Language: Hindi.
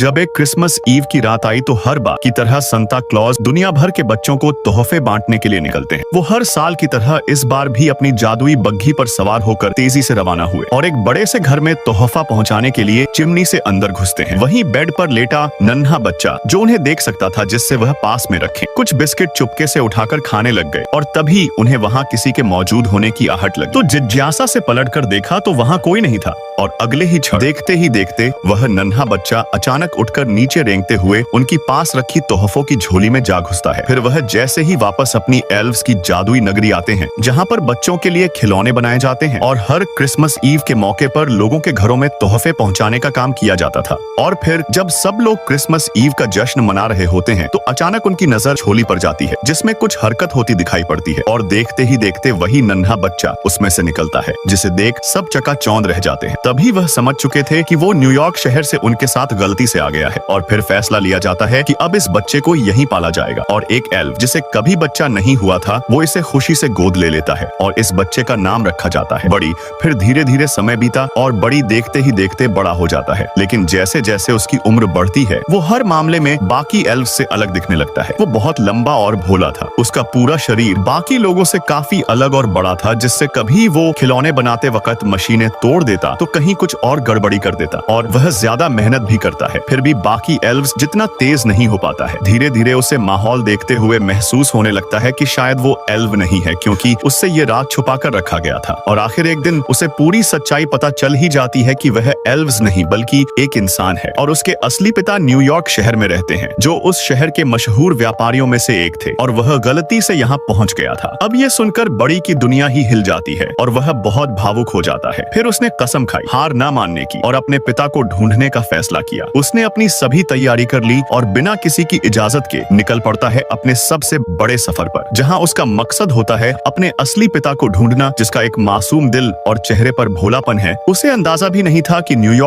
जब एक क्रिसमस ईव की रात आई तो हर बार की तरह संता क्लॉज दुनिया भर के बच्चों को तोहफे बांटने के लिए निकलते हैं। वो हर साल की तरह इस बार भी अपनी जादुई बग्घी पर सवार होकर तेजी से रवाना हुए और एक बड़े से घर में तोहफा पहुंचाने के लिए चिमनी से अंदर घुसते हैं। वहीं बेड पर लेटा नन्हा बच्चा जो उन्हें देख सकता था, जिससे वह पास में रखे कुछ बिस्किट चुपके से उठाकर खाने लग गए और तभी उन्हें वहाँ किसी के मौजूद होने की आहट लगी। तो जिज्ञासा से पलटकर देखा तो वहाँ कोई नहीं था और अगले ही क्षण देखते ही देखते वह नन्हा बच्चा अचानक उठकर नीचे रेंगते हुए उनकी पास रखी तोहफों की झोली में जा घुसता है। फिर वह जैसे ही वापस अपनी एल्व्स की जादुई नगरी आते हैं, जहाँ पर बच्चों के लिए खिलौने बनाए जाते हैं और हर क्रिसमस ईव के मौके पर लोगों के घरों में तोहफे पहुँचाने का काम किया जाता था। और फिर जब सब लोग क्रिसमस ईव का जश्न मना रहे होते हैं तो अचानक उनकी नजर झोली पर जाती है, जिसमें कुछ हरकत होती दिखाई पड़ती है और देखते ही देखते वही नन्हा बच्चा उसमें से निकलता है, जिसे देख सब चकाचौंध रह जाते हैं। तभी वह समझ चुके थे कि वो न्यूयॉर्क शहर से उनके साथ गलती से आ गया है और फिर फैसला लिया जाता है कि अब इस बच्चे को यहीं पाला जाएगा। और एक एल्फ जिसे कभी बच्चा नहीं हुआ था, वो इसे खुशी से गोद ले लेता है और इस बच्चे का नाम रखा जाता है बड़ी। फिर धीरे धीरे समय बीता और बड़ी देखते ही देखते बड़ा हो जाता है, लेकिन जैसे जैसे उसकी उम्र बढ़ती है वो हर मामले में बाकी एल्फ से अलग दिखने लगता है। वो बहुत लंबा और भोला था, उसका पूरा शरीर बाकी लोगों से काफी अलग और बड़ा था, जिससे कभी वो खिलौने बनाते वक्त मशीनें तोड़ देता तो कहीं कुछ और गड़बड़ी कर देता और वह ज्यादा मेहनत भी करता है, फिर भी बाकी एल्व्स जितना तेज नहीं हो पाता है। धीरे धीरे उसे माहौल देखते हुए महसूस होने लगता है कि शायद वो एल्व नहीं है, क्योंकि उससे ये राज छुपा कर रखा गया था। और आखिर एक दिन उसे पूरी सच्चाई पता चल ही जाती है कि वह एल्व्स नहीं बल्कि एक इंसान है और उसके असली पिता न्यूयॉर्क शहर में रहते हैं, जो उस शहर के मशहूर व्यापारियों में से एक थे और वह गलती से यहाँ पहुँच गया था। अब ये सुनकर बड़ी की दुनिया ही हिल जाती है और वह बहुत भावुक हो जाता है। फिर उसने कसम खाई हार न मानने की और अपने पिता को ढूंढने का फैसला किया। उसने अपनी सभी तैयारी कर ली और बिना किसी की इजाजत के निकल पड़ता है अपने सबसे बड़े सफर पर, जहां उसका मकसद होता है अपने असली पिता को ढूंढना, जिसका एक मासूम दिल और चेहरे पर भोलापन है। उसे अंदाजा भी नहीं था कि न्यूयॉर्क